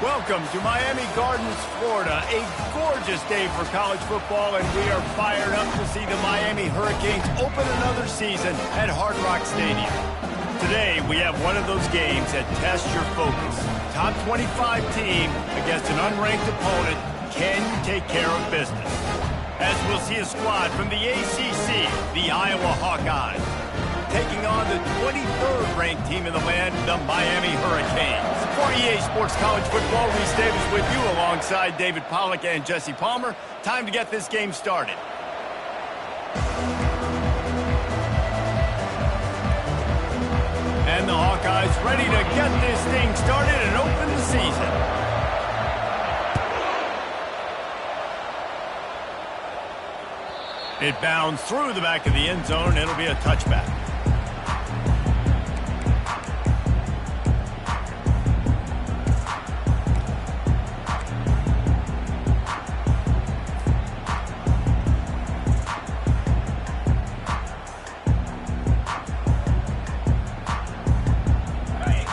Welcome to Miami Gardens, Florida. A gorgeous day for college football, and we are fired up to see the Miami Hurricanes open another season at Hard Rock Stadium. Today, we have one of those games that tests your focus. Top 25 team against an unranked opponent. Can you take care of business? As we'll see a squad from the ACC, the Iowa Hawkeyes, taking on the 23rd ranked team in the land, the Miami Hurricanes. For EA Sports College Football, Reese Davis with you alongside David Pollack and Jesse Palmer. Time to get this game started. And the Hawkeyes ready to get this thing started and open the season. It bounds through the back of the end zone. It'll be a touchback.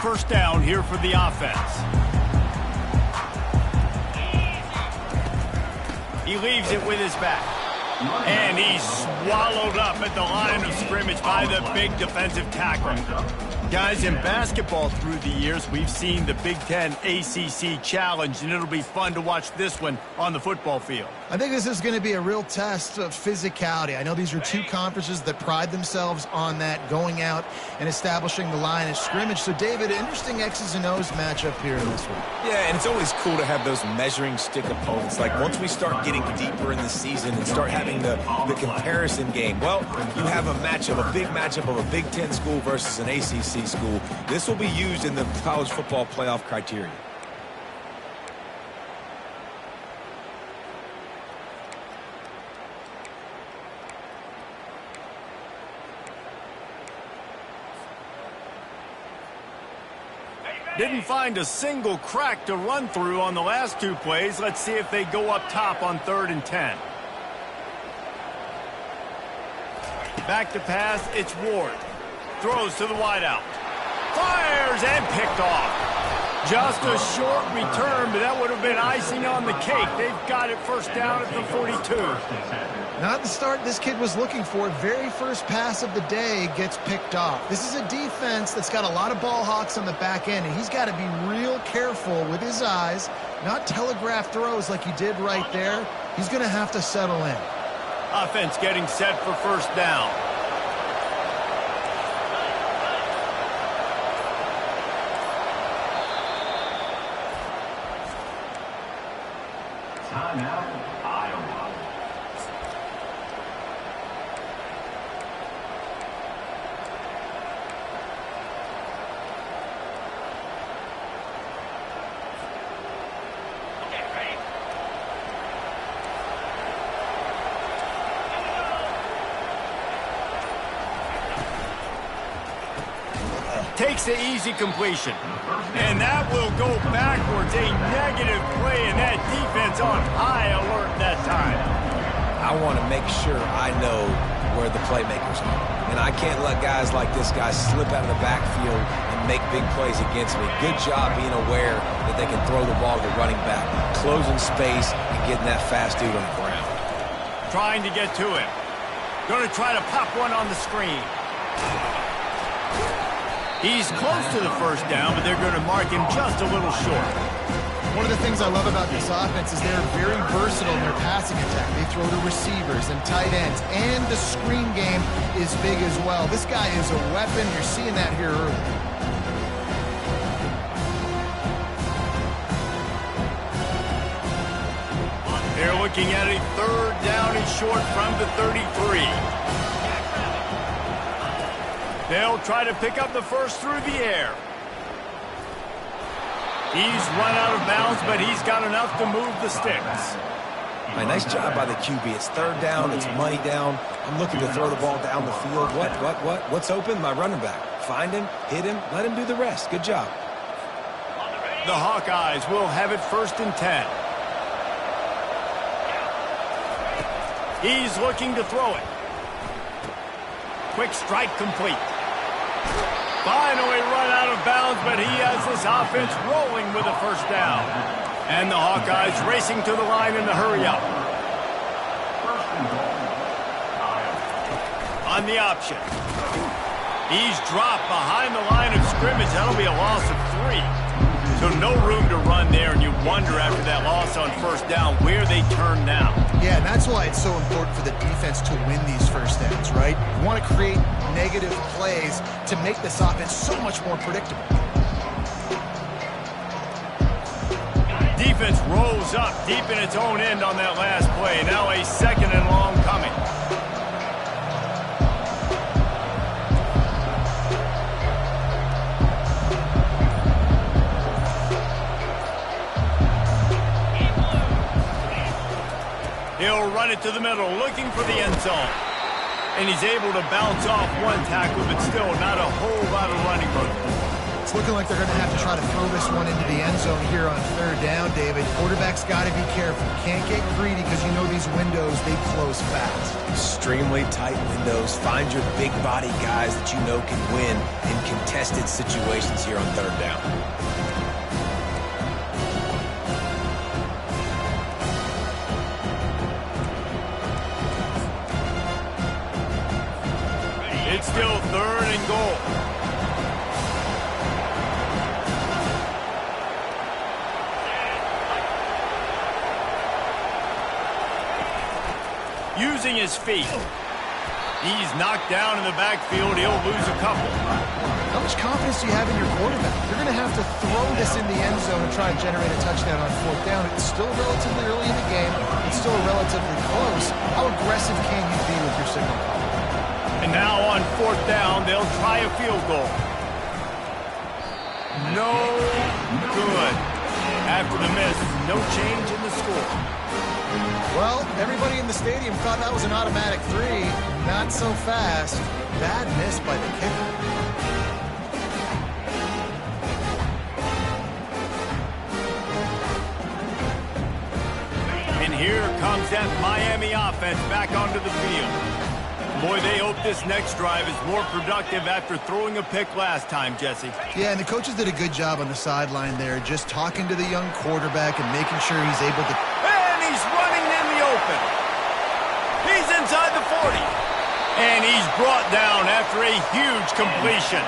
First down here for the offense. He leaves it with his back. And he's swallowed up at the line of scrimmage by the big defensive tackle. Guys, in basketball through the years, we've seen the Big Ten ACC Challenge, and it'll be fun to watch this one on the football field. I think this is going to be a real test of physicality. I know these are two conferences that pride themselves on that, going out and establishing the line of scrimmage. So, David, interesting X's and O's matchup here in this one. Yeah, and it's always cool to have those measuring stick opponents. Like, once we start getting deeper in the season and start having the comparison game, well, you have a matchup, a big matchup of a Big Ten school versus an ACC school. This will be used in the college football playoff criteria. Didn't find a single crack to run through on the last two plays. Let's see if they go up top on 3rd and 10. Back to pass, it's Ward. Throws to the wideout. Fires and picked off. Just a short return, but that would have been icing on the cake. They've got it first down at the 42. Not the start this kid was looking for. Very first pass of the day gets picked off. This is a defense that's got a lot of ball hawks on the back end, and he's got to be real careful with his eyes, not telegraph throws like he did right there. He's going to have to settle in. Offense getting set for first down. Timeout, Iowa. Takes the easy completion. And that will go backwards. A negative play, and that defense on high alert that time. I want to make sure I know where the playmakers are. And I can't let guys like this guy slip out of the backfield and make big plays against me. Good job being aware that they can throw the ball to the running back, closing space and getting that fast dude on the ground. Trying to get to him. Going to try to pop one on the screen. He's close to the first down, but they're going to mark him just a little short. One of the things I love about this offense is they're very versatile in their passing attack. They throw to receivers and tight ends, and the screen game is big as well. This guy is a weapon. You're seeing that here early. They're looking at a 3rd down and short from the 33. They'll try to pick up the first through the air. He's run out of bounds, but he's got enough to move the sticks. Nice job by the QB. It's 3rd down. It's money down. I'm looking to throw the ball down the field. What's open? My running back. Find him, hit him, let him do the rest. Good job. The Hawkeyes will have it 1st and 10. He's looking to throw it. Quick strike complete. Finally run out of bounds, but he has this offense rolling with a first down. And the Hawkeyes racing to the line in the hurry-up. On the option. He's dropped behind the line of scrimmage. That'll be a loss of 3. So no room to run there, and you wonder after that loss on first down where they turn now. Yeah, and that's why it's so important for the defense to win these first downs, right? You want to create negative plays to make this offense so much more predictable. Defense rolls up deep in its own end on that last play. Now a 2nd and long coming. He'll run it to the middle, looking for the end zone. And he's able to bounce off one tackle, but still not a whole lot of running room. It's looking like they're going to have to try to throw this one into the end zone here on 3rd down, David. Quarterback's got to be careful. Can't get greedy because you know these windows, they close fast. Extremely tight windows. Find your big body guys that you know can win in contested situations here on 3rd down. It's still 3rd and goal. Using his feet. He's knocked down in the backfield. He'll lose a couple. How much confidence do you have in your quarterback? You're going to have to throw this in the end zone and try to generate a touchdown on 4th down. It's still relatively early in the game. It's still relatively close. How aggressive can you be with your signal call? And now on 4th down, they'll try a field goal. No good. After the miss, no change in the score. Well, everybody in the stadium thought that was an automatic 3. Not so fast. Bad miss by the kicker. And here comes that Miami offense back onto the field. Boy, they hope this next drive is more productive after throwing a pick last time, Jesse. Yeah, and the coaches did a good job on the sideline there, just talking to the young quarterback and making sure he's able to... And he's running in the open. He's inside the 40. And he's brought down after a huge completion.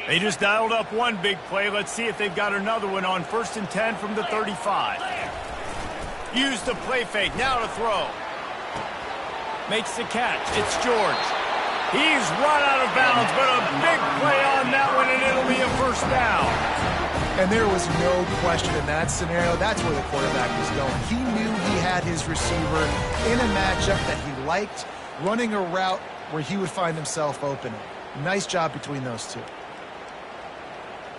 They just dialed up one big play. Let's see if they've got another one on 1st and 10 from the 35. Use the play fake. Now to throw. Makes the catch. It's George. He's run out of bounds, but a big play on that one, and it'll be a first down. And there was no question in that scenario. That's where the quarterback was going. He knew he had his receiver in a matchup that he liked, running a route where he would find himself open. Nice job between those two.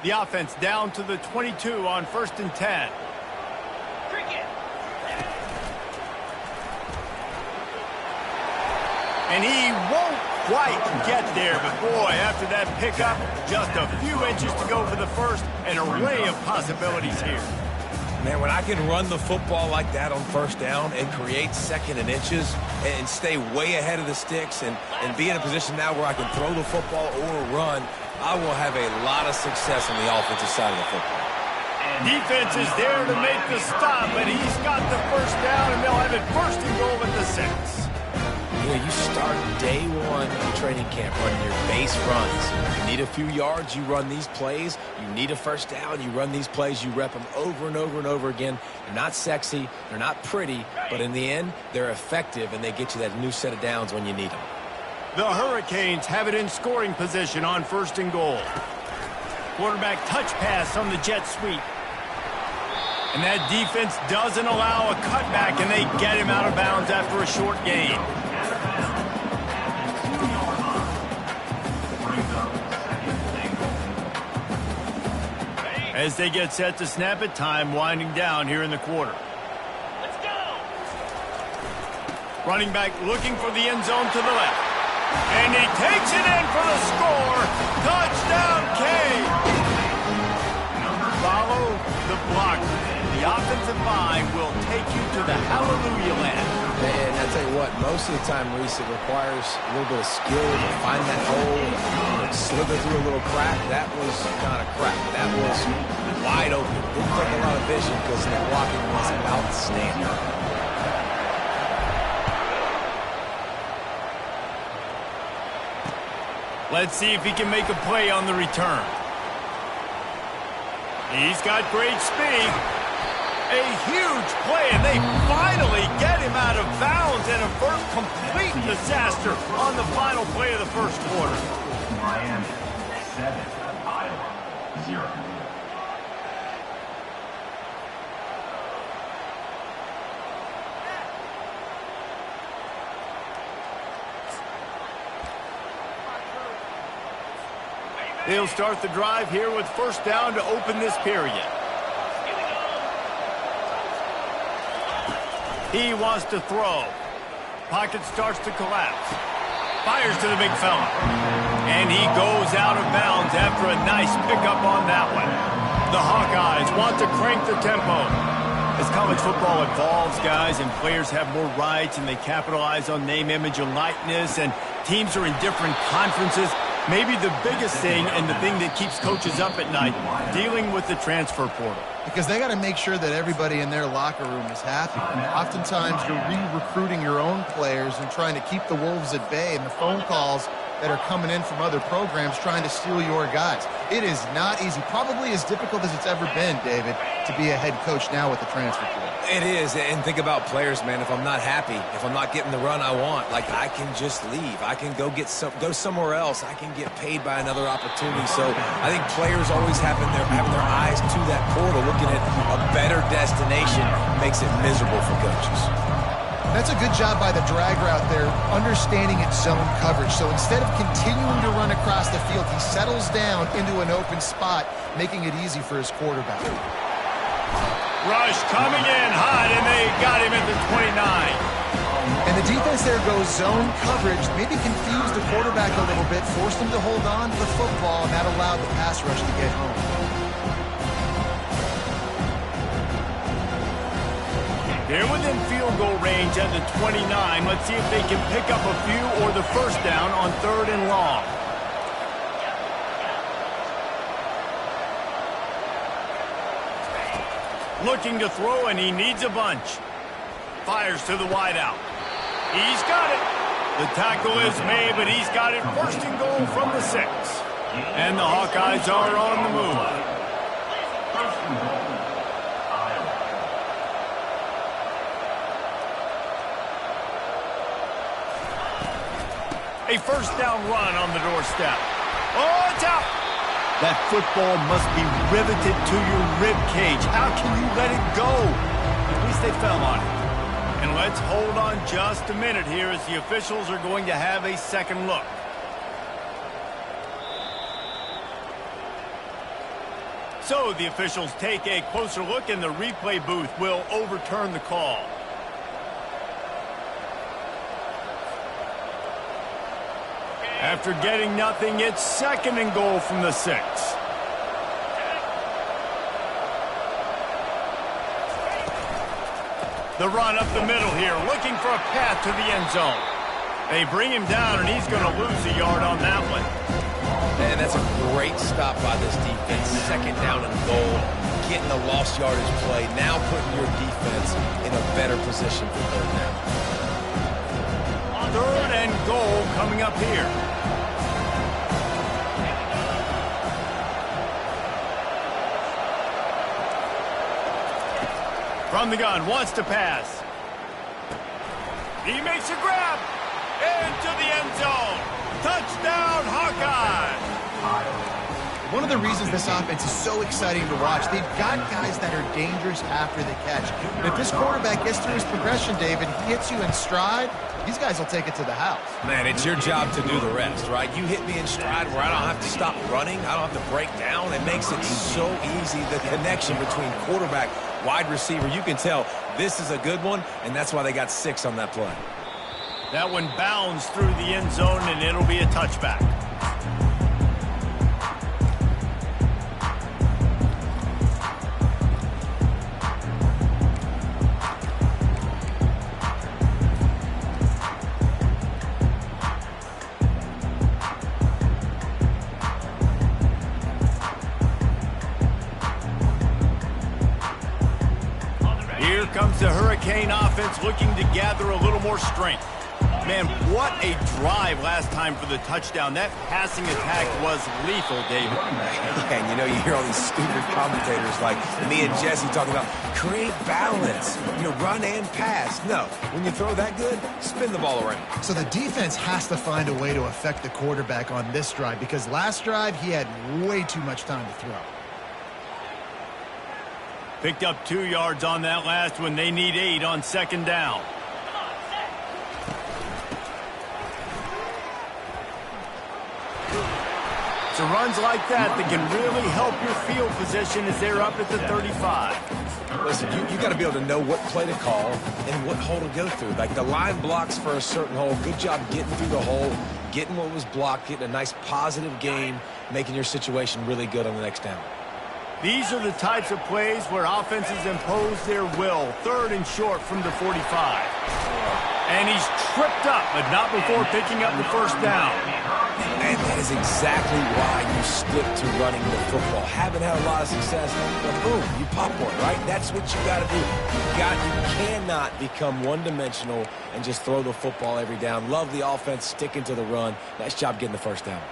The offense down to the 22 on 1st and 10. And he won't quite get there, but boy, after that pickup, just a few inches to go for the first, an array of possibilities here. Man, when I can run the football like that on 1st down and create 2nd and inches and stay way ahead of the sticks and be in a position now where I can throw the football or run, I will have a lot of success on the offensive side of the football. Defense is there to make the stop, but he's got the first down, and they'll have it 1st and goal at the 6. You know, you start day one of training camp running your base runs. You need a few yards, you run these plays. You need a first down, you run these plays. You rep them over and over and over again. They're not sexy, they're not pretty, but in the end, they're effective, and they get you that new set of downs when you need them. The Hurricanes have it in scoring position on 1st and goal. Quarterback touch pass on the jet sweep. And that defense doesn't allow a cutback, and they get him out of bounds after a short gain. As they get set to snap it, time winding down here in the quarter. Let's go! Running back looking for the end zone to the left. And he takes it in for the score. Touchdown, Cade. Follow the block. The offensive line will take you to the hallelujah land. And I tell you what, most of the time, Reese, it requires a little bit of skill to find that hole and slither through a little crack. That was not a crack. That was wide open. Didn't take a lot of vision because the blocking was outstanding. Let's see if he can make a play on the return. He's got great speed. A huge play, and they finally get him out of bounds, and a first complete disaster on the final play of the first quarter. Miami 7, Iowa 0. They'll start the drive here with first down to open this period. He wants to throw. Pocket starts to collapse. Fires to the big fella. And he goes out of bounds after a nice pickup on that one. The Hawkeyes want to crank the tempo. As college football evolves, guys, and players have more rights and they capitalize on name, image, and likeness, and teams are in different conferences, maybe the biggest thing and the thing that keeps coaches up at night, dealing with the transfer portal. Because they got to make sure that everybody in their locker room is happy. Oftentimes, you're re-recruiting your own players and trying to keep the Wolves at bay, and the phone calls that are coming in from other programs trying to steal your guys. It is not easy. Probably as difficult as it's ever been, David, to be a head coach now with the transfer portal. It is, and think about players, man. If I'm not happy, if I'm not getting the run I want, like I can just leave. I can go somewhere else. I can get paid by another opportunity. So I think players always having their eyes to that portal, looking at a better destination, makes it miserable for coaches. That's a good job by the drag route there, understanding its zone coverage. So instead of continuing to run across the field, he settles down into an open spot, making it easy for his quarterback. Rush coming in hot, and they got him at the 29. And the defense there goes zone coverage, maybe confused the quarterback a little bit, forced him to hold on to the football, and that allowed the pass rush to get home. They're within field goal range at the 29. Let's see if they can pick up a few or the first down on 3rd and long. Looking to throw, and he needs a bunch. Fires to the wideout. He's got it. The tackle is made, but he's got it first and goal from the 6. And the Hawkeyes are on the move. First and goal, Iowa. A first down run on the doorstep. Oh, it's out. That football must be riveted to your rib cage. How can you let it go? At least they fell on it. And let's hold on just a minute here as the officials are going to have a second look. So the officials take a closer look, and the replay booth will overturn the call. After getting nothing, it's 2nd and goal from the 6. The run up the middle here, looking for a path to the end zone. They bring him down, and he's going to lose a yard on that one. And that's a great stop by this defense. 2nd down and goal, getting the lost yardage play, now putting your defense in a better position for 3rd down. 3rd and goal coming up here. From the gun, wants to pass. He makes a grab. Into the end zone. Touchdown, Hawkeye. One of the reasons this offense is so exciting to watch, they've got guys that are dangerous after the catch. And if this quarterback gets through his progression, David, hits you in stride, these guys will take it to the house. Man, it's your job to do the rest, right? You hit me in stride where I don't have to stop running. I don't have to break down. It makes it so easy, the connection between quarterback, wide receiver. You can tell this is a good one, and that's why they got 6 on that play. That one bounds through the end zone, and it'll be a touchback. Here comes the Hurricane offense looking to gather a little more strength. Man, what a drive last time for the touchdown. That passing attack was lethal, David. Yeah, and you know, you hear all these stupid commentators like me and Jesse talking about create balance, run and pass. No, when you throw that good, spin the ball around. So the defense has to find a way to affect the quarterback on this drive because last drive he had way too much time to throw. Picked up 2 yards on that last one. They need 8 on second down. It's runs like that can really help your field position as they're up at the 35. Listen, you got to be able to know what play to call and what hole to go through. Like the line blocks for a certain hole. Good job getting through the hole, getting what was blocked, getting a nice positive gain, making your situation really good on the next down. These are the types of plays where offenses impose their will. 3rd and short from the 45. And he's tripped up, but not before picking up the first down. And that is exactly why you stick to running the football. Haven't had a lot of success, but boom, you pop one, right? That's what you got to do. You cannot become one-dimensional and just throw the football every down. Love the offense, sticking to the run. Nice job getting the first down.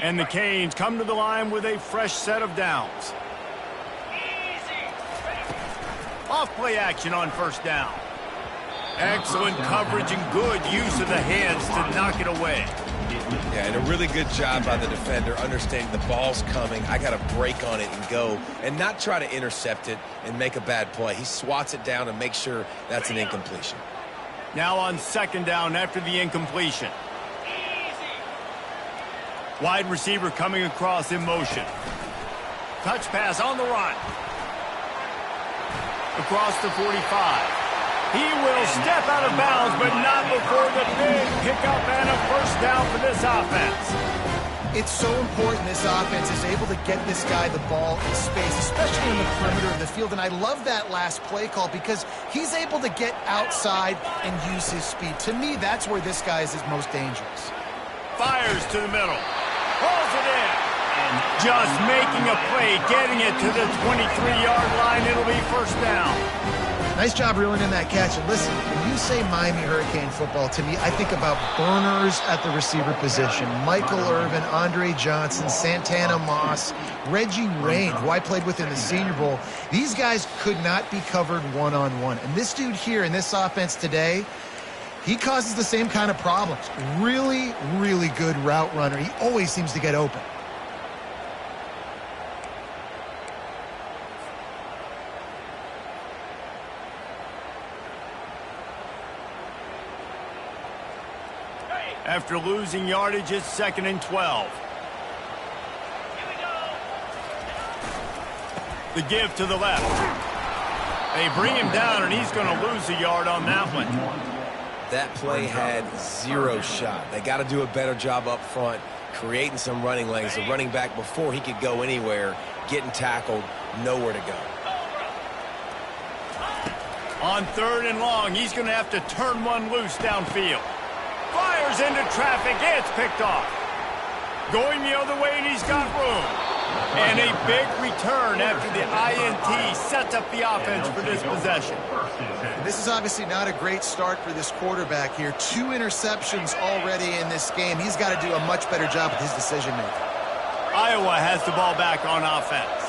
And the Canes come to the line with a fresh set of downs. Off play action on first down. Excellent coverage and good use of the hands to knock it away. Yeah, and a really good job by the defender understanding the ball's coming. I got to break on it and go and not try to intercept it and make a bad play. He swats it down and makes sure that's an incompletion. Now on second down after the incompletion. Wide receiver coming across in motion. Touch pass on the run. Across the 45. He will step out of bounds, but not before the big pickup and a first down for this offense. It's so important this offense is able to get this guy the ball in space, especially in the perimeter of the field. And I love that last play call because he's able to get outside and use his speed. To me, that's where this guy is his most dangerous. Fires to the middle. Pulls it in. And just making a play, getting it to the 23-yard line. It'll be first down. Nice job reeling in that catch. And listen, when you say Miami Hurricane football, to me, I think about burners at the receiver position. Michael Irvin, Andre Johnson, Santana Moss, Reggie Wayne, who I played with in the Senior Bowl. These guys could not be covered one-on-one. And this dude here in this offense today, he causes the same kind of problems. Really, really good route runner. He always seems to get open. After losing yardage, it's 2nd and 12. The give to the left. They bring him down, and he's going to lose a yard on that one. That play had 0 shot. They got to do a better job up front, creating some running lanes. The running back, before he could go anywhere, getting tackled, nowhere to go. On 3rd and long, he's going to have to turn one loose downfield. Fires into traffic. It's picked off. Going the other way, and he's got room. And a big return after the INT sets up the offense for this possession. This is obviously not a great start for this quarterback here. 2 interceptions already in this game. He's got to do a much better job with his decision-making. Iowa has the ball back on offense.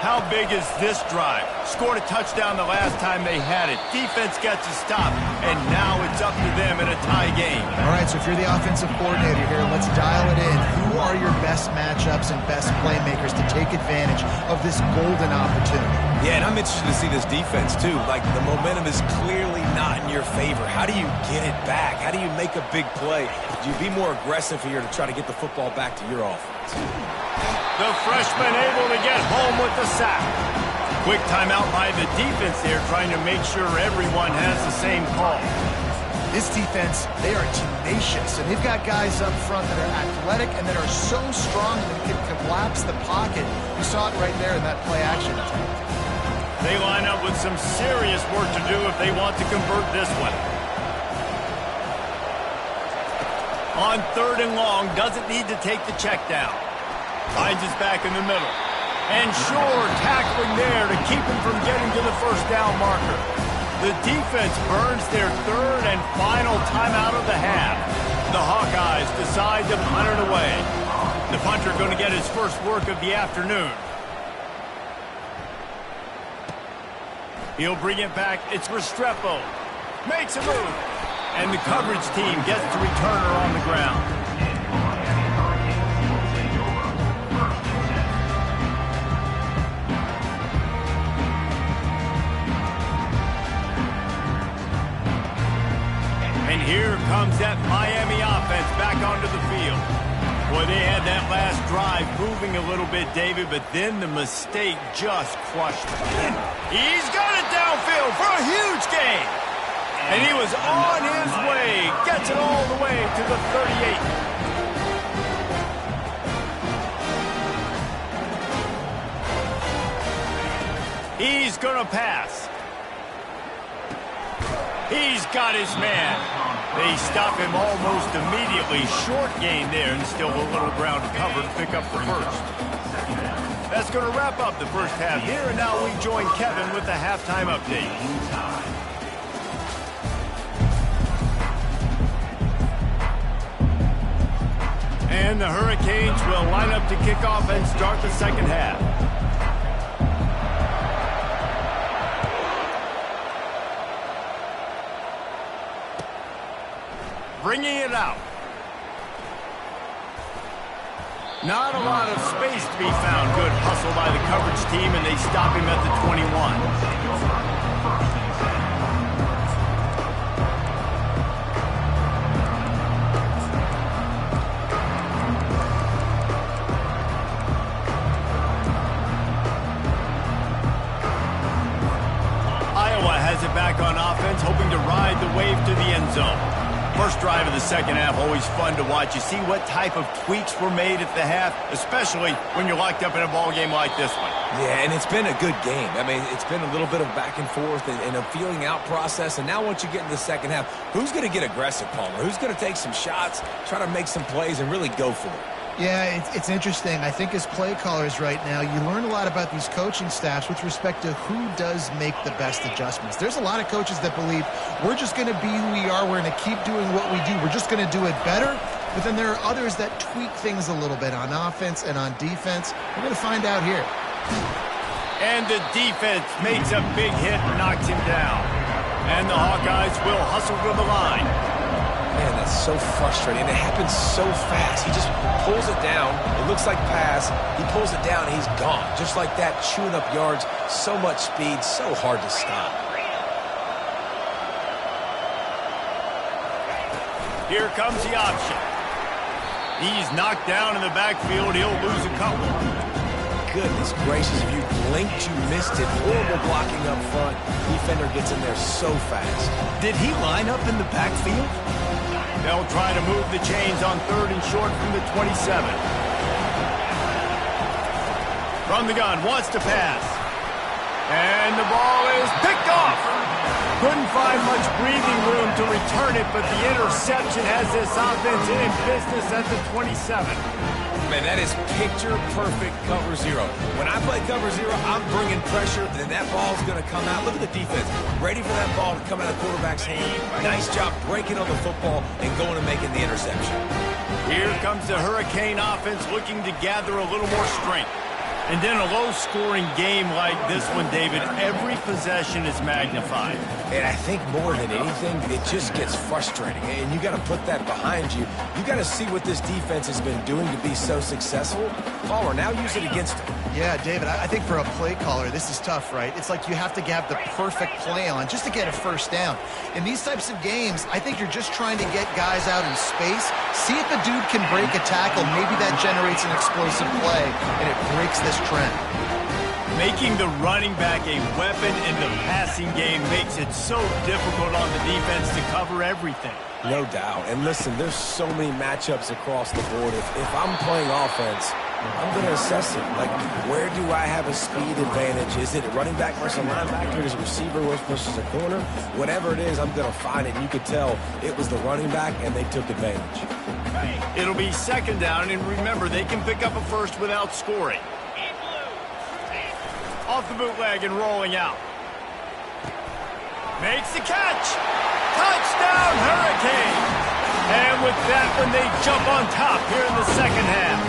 How big is this drive? Scored a touchdown the last time they had it. Defense gets a stop, and now it's up to them in a tie game. All right, so if you're the offensive coordinator here, let's dial it in. Who are your best best matchups and best playmakers to take advantage of this golden opportunity. Yeah, and I'm interested to see this defense, too. Like, the momentum is clearly not in your favor. How do you get it back? How do you make a big play? Do you be more aggressive here to try to get the football back to your offense? The freshman able to get home with the sack. Quick timeout by the defense there, trying to make sure everyone has the same call. This defense, they are tenacious, and they've got guys up front that are athletic and that are so strong that they can collapse the pocket. You saw it right there in that play-action attempt. They line up with some serious work to do if they want to convert this one. On 3rd and long, doesn't need to take the check down. Finds his back in the middle. And Shore tackling there to keep him from getting to the first down marker. The defense burns their 3rd and final timeout of the half. The Hawkeyes decide to punt it away. The punter going to get his first work of the afternoon. He'll bring it back. It's Restrepo. Makes a move. And the coverage team gets to return her on the ground. And here comes that Miami offense back onto the field. Boy, they had that last drive moving a little bit, David, but then the mistake just crushed him. He's got it downfield for a huge gain. And he was on his way. Gets it all the way to the 38. He's going to pass. He's got his man. They stop him almost immediately. Short gain there, and still a little ground to cover to pick up the first. That's going to wrap up the first half here, and now we join Kevin with the halftime update. And the Hurricanes will line up to kick off and start the second half. Bringing it out. Not a lot of space to be found. Good hustle by the coverage team, and they stop him at the 21. Iowa has it back on offense, hoping to ride the wave to the end zone. First drive of the second half, always fun to watch. You see what type of tweaks were made at the half, especially when you're locked up in a ball game like this one. Yeah, and it's been a good game. I mean, it's been a little bit of back and forth and a feeling out process. And now once you get in the second half, who's going to get aggressive, Palmer? Who's going to take some shots, try to make some plays, and really go for it? Yeah, it's interesting. I think as play callers right now, you learn a lot about these coaching staffs with respect to who does make the best adjustments. There's a lot of coaches that believe we're just going to be who we are. We're going to keep doing what we do. We're just going to do it better. But then there are others that tweak things a little bit on offense and on defense. We're going to find out here. And the defense makes a big hit and knocks him down. And the Hawkeyes will hustle to the line. Man, that's so frustrating. It happens so fast. He just pulls it down. It looks like pass. He pulls it down, and he's gone. Just like that, chewing up yards. So much speed, so hard to stop. Here comes the option. He's knocked down in the backfield. He'll lose a couple. Goodness gracious, if you blinked, you missed it. Horrible blocking up front. Defender gets in there so fast. Did he line up in the backfield? They'll try to move the chains on 3rd and short from the 27. From the gun, wants to pass. And the ball is picked off. Couldn't find much breathing room to return it, but the interception has this offense in business at the 27. Man, that is picture-perfect cover zero. When I play cover zero, I'm bringing pressure, then that ball's going to come out. Look at the defense. Ready for that ball to come out of the quarterback's hand. Nice job breaking on the football and going and making the interception. Here comes the Hurricane offense looking to gather a little more strength. And in a low-scoring game like this one, David, every possession is magnified. And I think more than anything, it just gets frustrating. And you got to put that behind you. You got to see what this defense has been doing to be so successful. Palmer, now use it against them. Yeah, David, I think for a play caller, this is tough, right? It's like you have to have the perfect play on just to get a first down. In these types of games, I think you're just trying to get guys out in space, see if the dude can break a tackle. Maybe that generates an explosive play, and it breaks this trend. Making the running back a weapon in the passing game makes it so difficult on the defense to cover everything. No doubt. And listen, there's so many matchups across the board. If I'm playing offense, I'm going to assess it. Like, where do I have a speed advantage? Is it a running back versus a linebacker? Is it a receiver versus a corner? Whatever it is, I'm going to find it. You could tell it was the running back, and they took advantage. It'll be second down, and remember, they can pick up a first without scoring. Off the bootleg and rolling out. Makes the catch. Touchdown, Hurricane. And with that one, they jump on top here in the second half.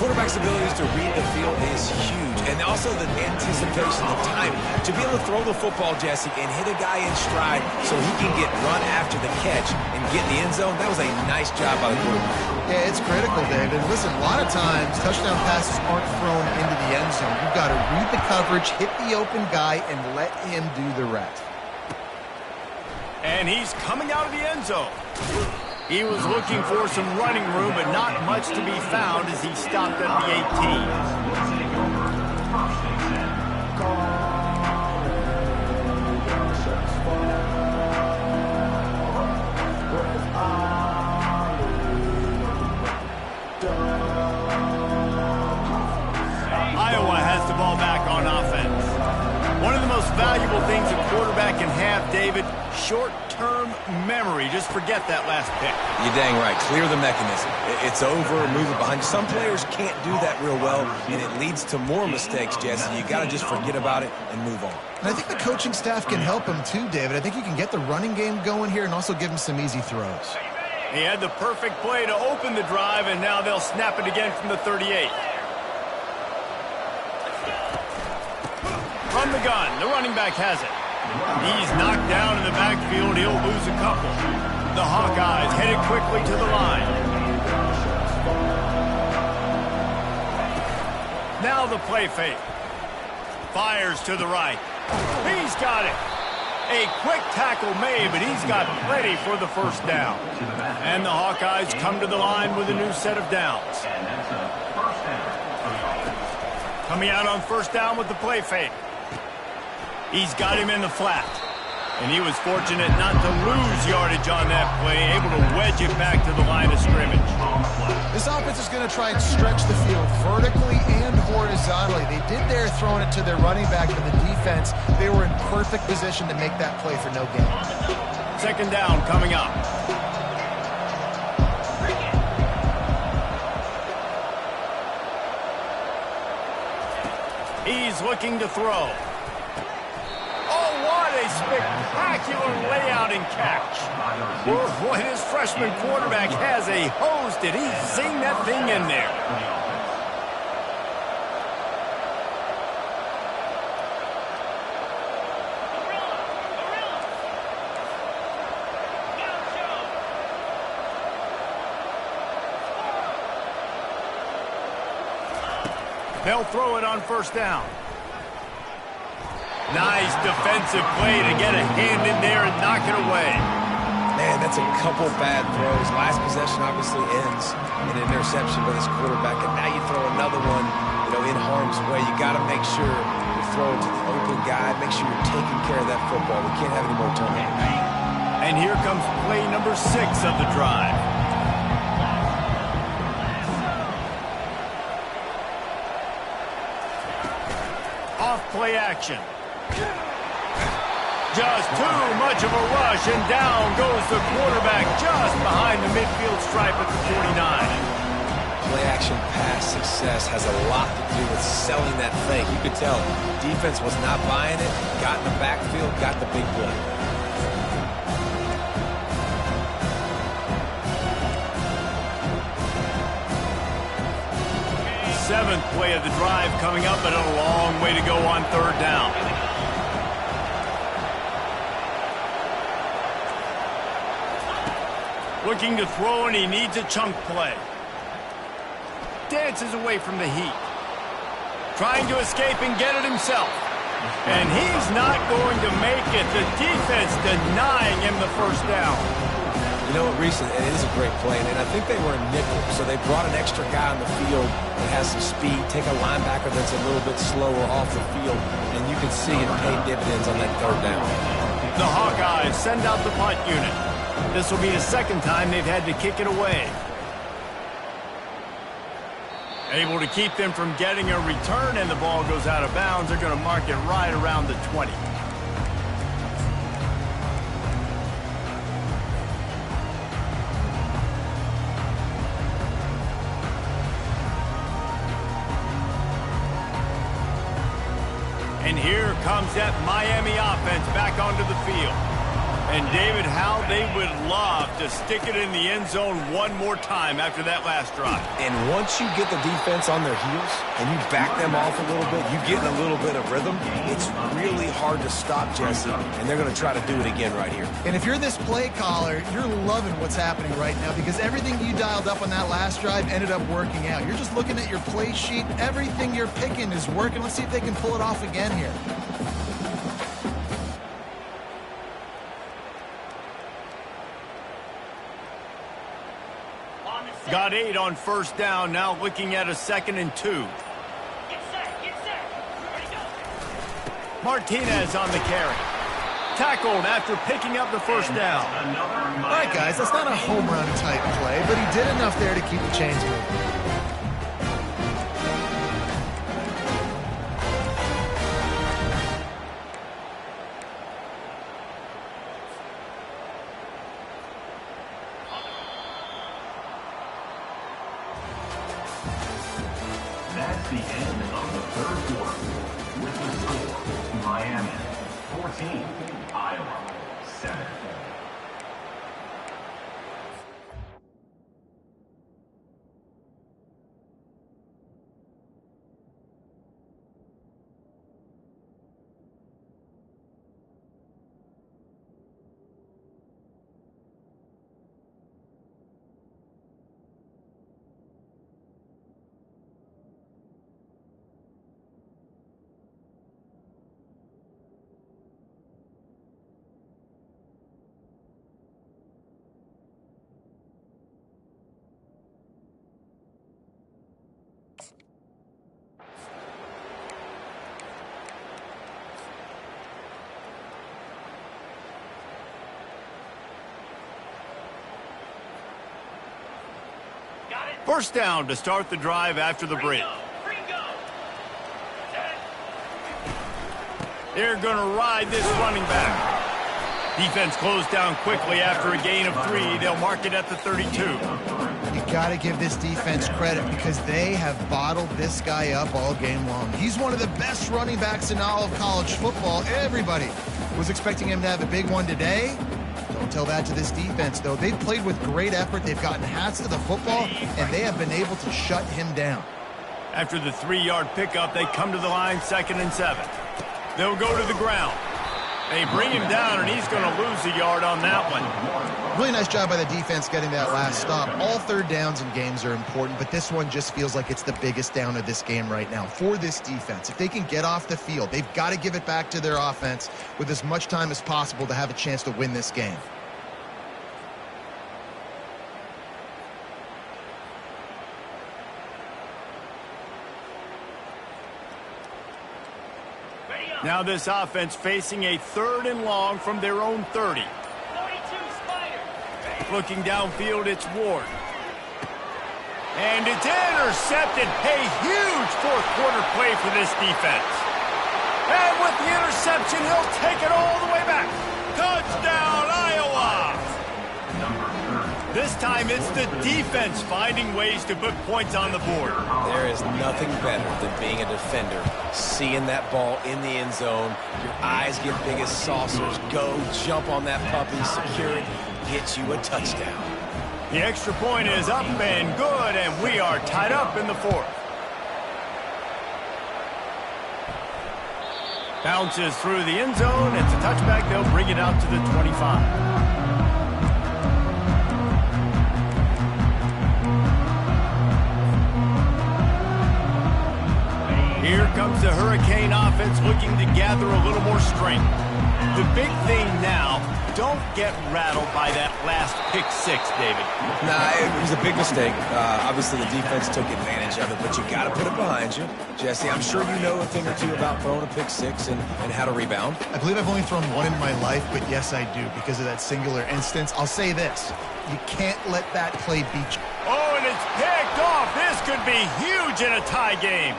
Quarterback's abilities to read the field is huge, and also the anticipation, the timing. To be able to throw the football, Jesse, and hit a guy in stride so he can get run after the catch and get in the end zone, that was a nice job by the quarterback. Yeah, it's critical, David. Listen, a lot of times, touchdown passes aren't thrown into the end zone. You've got to read the coverage, hit the open guy, and let him do the rest. And he's coming out of the end zone. He was looking for some running room, but not much to be found as he stopped at the 18. Iowa has the ball back on offense. One of the most valuable things a quarterback can have, David, short-term memory. Just forget that last pick. You're dang right. Clear the mechanism. It's over, move it behind you. Some players can't do that real well, and it leads to more mistakes, Jesse. You got to just forget about it and move on. And I think the coaching staff can help him too, David. I think you can get the running game going here and also give him some easy throws. He had the perfect play to open the drive, and now they'll snap it again from the 38. From the gun, the running back has it. He's knocked down in the backfield. He'll lose a couple. The Hawkeyes headed quickly to the line. Now the play fake. Fires to the right. He's got it. A quick tackle made, but he's got plenty for the first down. And the Hawkeyes come to the line with a new set of downs. Coming out on first down with the play fake. He's got him in the flat. And he was fortunate not to lose yardage on that play, able to wedge it back to the line of scrimmage. This offense is going to try and stretch the field vertically and horizontally. They did there throwing it to their running back, but the defense, they were in perfect position to make that play for no gain. Second down coming up. He's looking to throw. What a spectacular layout and catch. Oh, boy, this freshman quarterback has a hose. Did he sing that thing in there? They'll throw it on first down. Nice defensive play to get a hand in there and knock it away. Man, that's a couple bad throws. Last possession obviously ends in an interception by this quarterback, and now you throw another one, in harm's way. You got to make sure you throw it to the open guy. Make sure you're taking care of that football. We can't have any more turnovers. And here comes play number 6 of the drive. Off play action. Just too much of a rush, and down goes the quarterback just behind the midfield stripe at the 49. Play-action pass success has a lot to do with selling that fake. You could tell defense was not buying it, got in the backfield, got the big play. 7th play of the drive coming up, but a long way to go on 3rd down. Looking to throw, and he needs a chunk play. Dances away from the heat. Trying to escape and get it himself. And he's not going to make it. The defense denying him the 1st down. You know what, Reese, it is a great play, and I think they were in nickel, so they brought an extra guy on the field that has some speed, take a linebacker that's a little bit slower off the field, and you can see it paid dividends on that 3rd down. The Hawkeyes send out the punt unit. This will be the 2nd time they've had to kick it away. Able to keep them from getting a return, and the ball goes out of bounds. They're going to mark it right around the 20. And here comes that Miami offense back onto the field. And David, how they would love to stick it in the end zone one more time after that last drive. And once you get the defense on their heels and you back them off a little bit, you get in a little bit of rhythm, it's really hard to stop, Jesse, and they're going to try to do it again right here. And if you're this play caller, you're loving what's happening right now because everything you dialed up on that last drive ended up working out. You're just looking at your play sheet. Everything you're picking is working. Let's see if they can pull it off again here. Got 8 on 1st down, now looking at a 2nd and 2. Get set. Ready, go. Martinez on the carry. Tackled after picking up the 1st down. All right, guys, that's not a home run type play, but he did enough there to keep the chains moving. That's the end of the 3rd quarter. With the score, Miami 14, Iowa 7. First down to start the drive after the break. They're going to ride this running back. Defense closed down quickly after a gain of 3. They'll mark it at the 32. You got to give this defense credit because they have bottled this guy up all game long. He's one of the best running backs in all of college football. Everybody was expecting him to have a big one today. Don't tell that to this defense, though. They've played with great effort. They've gotten hats to the football, and they have been able to shut him down. After the 3-yard pickup, they come to the line 2nd and 7. They'll go to the ground. They bring him down, and he's going to lose a yard on that one. Really nice job by the defense getting that last stop. All 3rd downs in games are important, but this one just feels like it's the biggest down of this game right now for this defense. If they can get off the field, they've got to give it back to their offense with as much time as possible to have a chance to win this game. Now this offense facing a 3rd and long from their own 30. 42 Spider. Looking downfield, it's Ward. And it's intercepted. A huge 4th quarter play for this defense. And with the interception, he'll take it all the way back. Touchdown, Iowa! This time it's the defense finding ways to put points on the board. There is nothing better than being a defender, seeing that ball in the end zone, your eyes get big as saucers, go jump on that puppy, secure it, get you a touchdown. The extra point is up and good, and we are tied up in the 4th. Bounces through the end zone. It's a touchback. They'll bring it out to the 25. Here comes the Hurricane offense looking to gather a little more strength. The big thing now, don't get rattled by that last pick six, David. Nah, it was a big mistake. Obviously, the defense took advantage of it, but you got to put it behind you. Jesse, I'm sure you know a thing or two about throwing a pick six and how to rebound. I believe I've only thrown one in my life, but yes, I do. Because of that singular instance, I'll say this. You can't let that play beat you. Oh, and it's picked off. This could be huge in a tie game.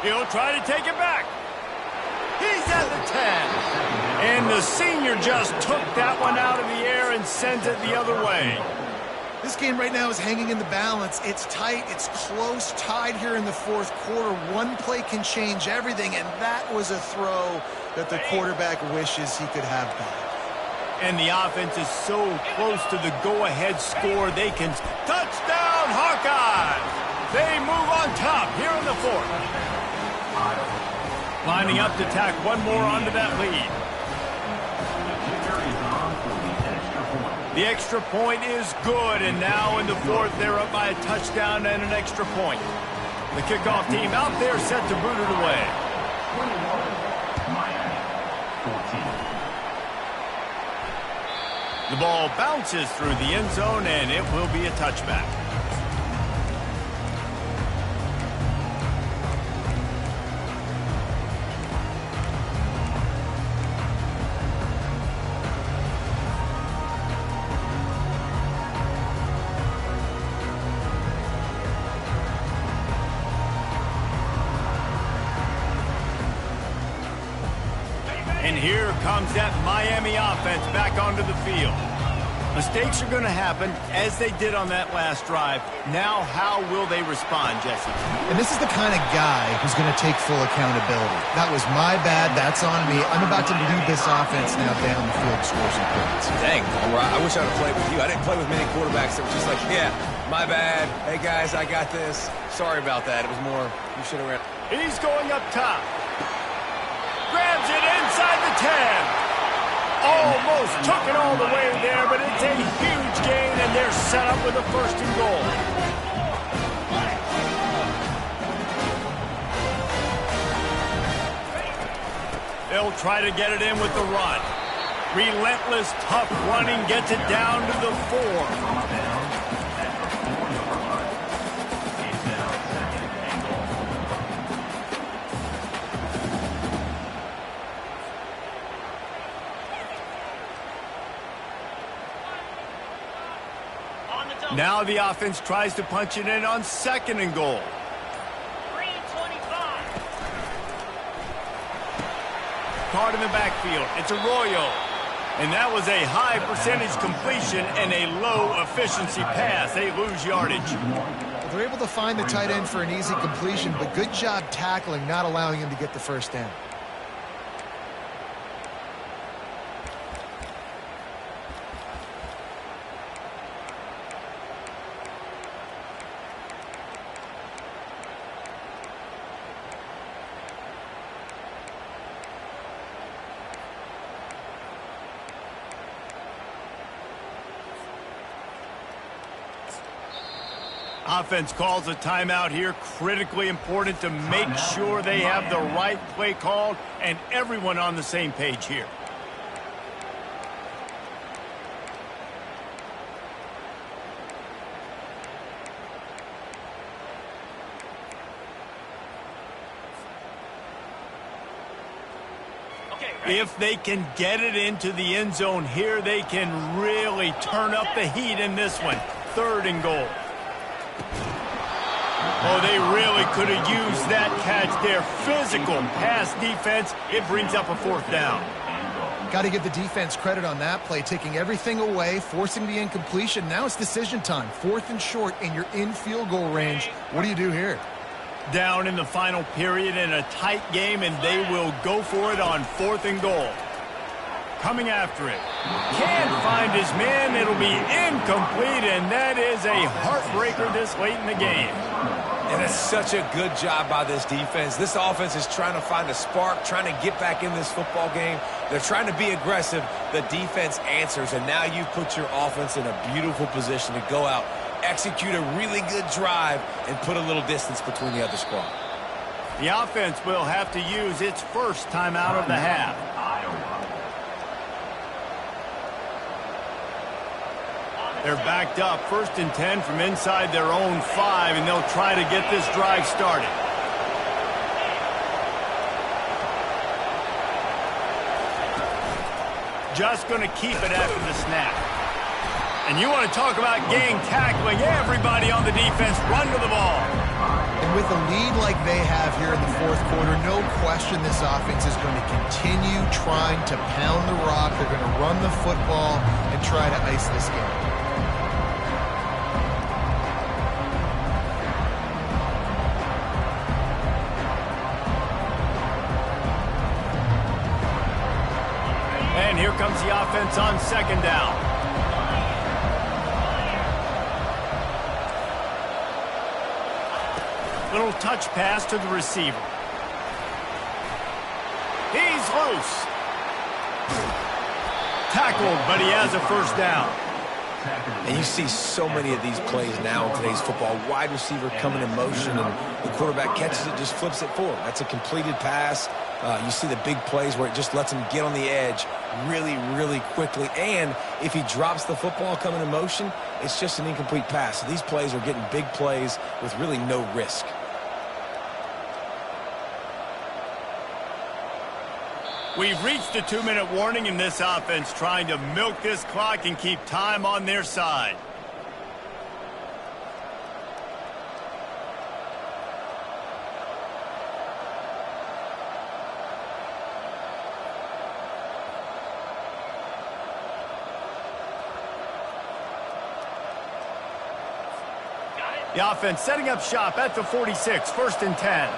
He'll try to take it back. He's at the 10. And the senior just took that one out of the air and sends it the other way. This game right now is hanging in the balance. It's tight. It's close, tied here in the fourth quarter. One play can change everything, and that was a throw that the quarterback wishes he could have back. And the offense is so close to the go-ahead score, they can... Touchdown, Hawkeyes! They move on top here in the fourth. Lining up to tack one more onto that lead. The extra point is good, and now in the fourth, they're up by a touchdown and an extra point. The kickoff team out there set to boot it away. The ball bounces through the end zone, and it will be a touchback. And here comes that Miami offense back onto the field. Mistakes are going to happen, as they did on that last drive. Now, how will they respond, Jesse? And this is the kind of guy who's going to take full accountability. That was my bad. That's on me. I'm about to lead this offense now down the field to score some points. Dang, I wish I would have played with you. I didn't play with many quarterbacks that were just like, yeah, my bad. Hey, guys, I got this. Sorry about that. It was more, you should have ran. He's going up top. Grabs it inside the 10. Almost took it all the way there, but it's a huge gain, and they're set up with a first and goal. They'll try to get it in with the run. Relentless, tough running gets it down to the 4. Now the offense tries to punch it in on second and goal. 3:25. Caught in the backfield. It's Arroyo. And that was a high percentage completion and a low efficiency pass. They lose yardage. Well, they're able to find the tight end for an easy completion, but good job tackling, not allowing him to get the first down. Offense calls a timeout here. Critically important to make sure they have the right play called and everyone on the same page here. If they can get it into the end zone here, they can really turn up the heat in this one. Third and goal. Oh, they really could have used that catch there. Physical pass defense. It brings up a fourth down. Got to give the defense credit on that play, taking everything away, forcing the incompletion. Now it's decision time. Fourth and short, and you're in field goal range. What do you do here? Down in the final period in a tight game, and they will go for it on fourth and goal. Coming after it. Can't find his man. It'll be incomplete, and that is a heartbreaker this late in the game. And it's such a good job by this defense. This offense is trying to find a spark, trying to get back in this football game. They're trying to be aggressive. The defense answers, and now you've put your offense in a beautiful position to go out, execute a really good drive, and put a little distance between the other squad. The offense will have to use its first timeout of the half. They're backed up, 1st and 10 from inside their own 5, and they'll try to get this drive started. Just going to keep it after the snap. And you want to talk about gang tackling. Everybody on the defense run to the ball. And with a lead like they have here in the 4th quarter, no question this offense is going to continue trying to pound the rock. They're going to run the football and try to ice this game. And here comes the offense on 2nd down. Little touch pass to the receiver. He's loose. Tackled, but he has a 1st down. And you see so many of these plays now in today's football. Wide receiver coming in motion, and the quarterback catches it, just flips it forward. That's a completed pass. You see the big plays where it just lets him get on the edge really, really quickly. And if he drops the football coming in motion, it's just an incomplete pass. So these plays are getting big plays with really no risk. We've reached a 2-minute warning in this offense, trying to milk this clock and keep time on their side. The offense setting up shop at the 46, 1st and 10.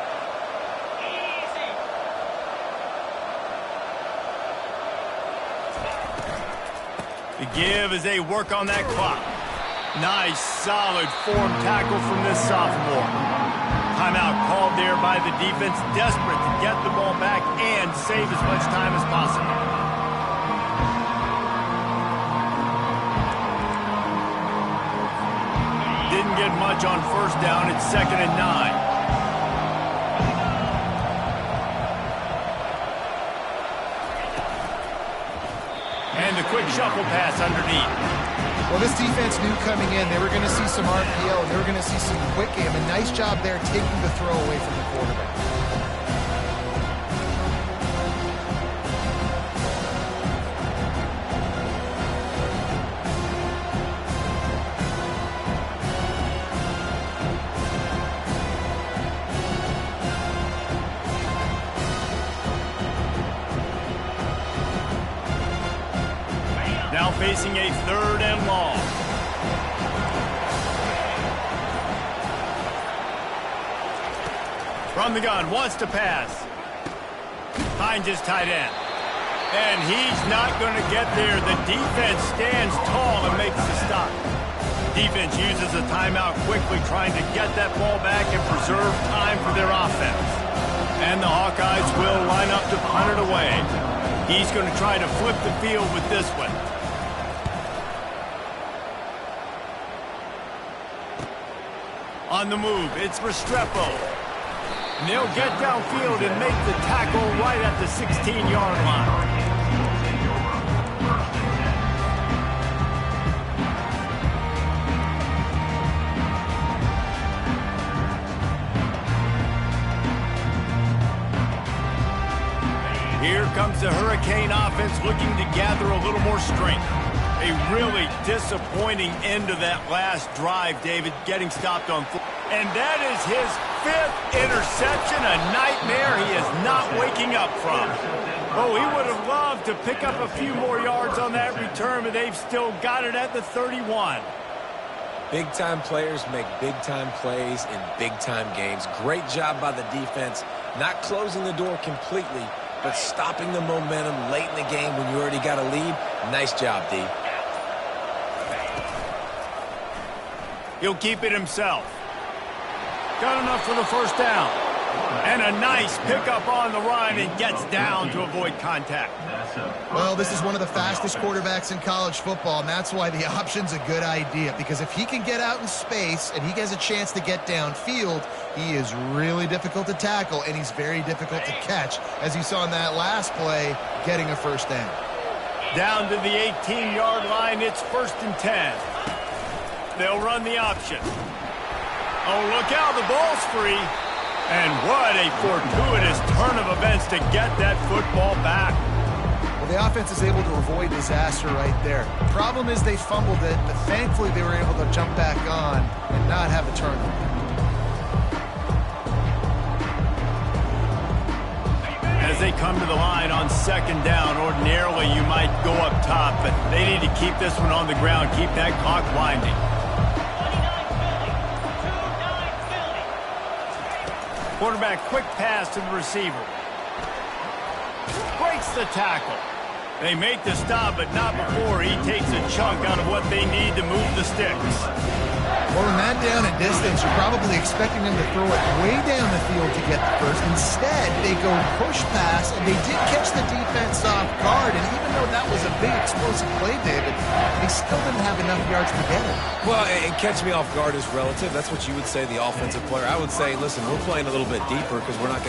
The give as they work on that clock. Nice, solid form tackle from this sophomore. Timeout called there by the defense, desperate to get the ball back and save as much time as possible. Didn't get much on 1st down. It's 2nd and 9. And the quick shuffle pass underneath. Well, this defense knew coming in they were going to see some RPO. They were going to see some quick game. A nice job there taking the throw away from the quarterback. Now facing a 3rd and long. From the gun, wants to pass. Finds his tight end. And he's not going to get there. The defense stands tall and makes the stop. Defense uses a timeout quickly, trying to get that ball back and preserve time for their offense. And the Hawkeyes will line up to punt it away. He's going to try to flip the field with this one. On the move, it's Restrepo. And they'll get downfield and make the tackle right at the 16-yard line. Here comes the Hurricane offense looking to gather a little more strength. A really disappointing end to that last drive, David, getting stopped on foot. And that is his 5th interception, a nightmare he is not waking up from. Oh, he would have loved to pick up a few more yards on that return, but they've still got it at the 31. Big-time players make big-time plays in big-time games. Great job by the defense, not closing the door completely, but stopping the momentum late in the game when you already got a lead. Nice job, D. He'll keep it himself. Got enough for the first down. And a nice pickup on the run and gets down to avoid contact. Well, this is one of the fastest quarterbacks in college football, and that's why the option's a good idea. Because if he can get out in space and he has a chance to get downfield, he is really difficult to tackle, and he's very difficult to catch, as you saw in that last play, getting a first down. Down to the 18-yard line, it's 1st and 10. They'll run the option. Oh, look out, the ball's free. And what a fortuitous turn of events to get that football back. Well, the offense is able to avoid disaster right there. Problem is they fumbled it, but thankfully they were able to jump back on and not have a turnover. As they come to the line on 2nd down, ordinarily you might go up top, but they need to keep this one on the ground, keep that clock winding. Quarterback, quick pass to the receiver. Breaks the tackle. They make the stop, but not before he takes a chunk out of what they need to move the sticks. Well, in that down and distance, you're probably expecting them to throw it way down the field to get the first. Instead, they go push pass, and they did catch the defense off guard. And even though that was a big explosive play, David, they still didn't have enough yards to get it. Well, and catch me off guard is relative. That's what you would say, the offensive player. I would say, listen, we're playing a little bit deeper because we're not going to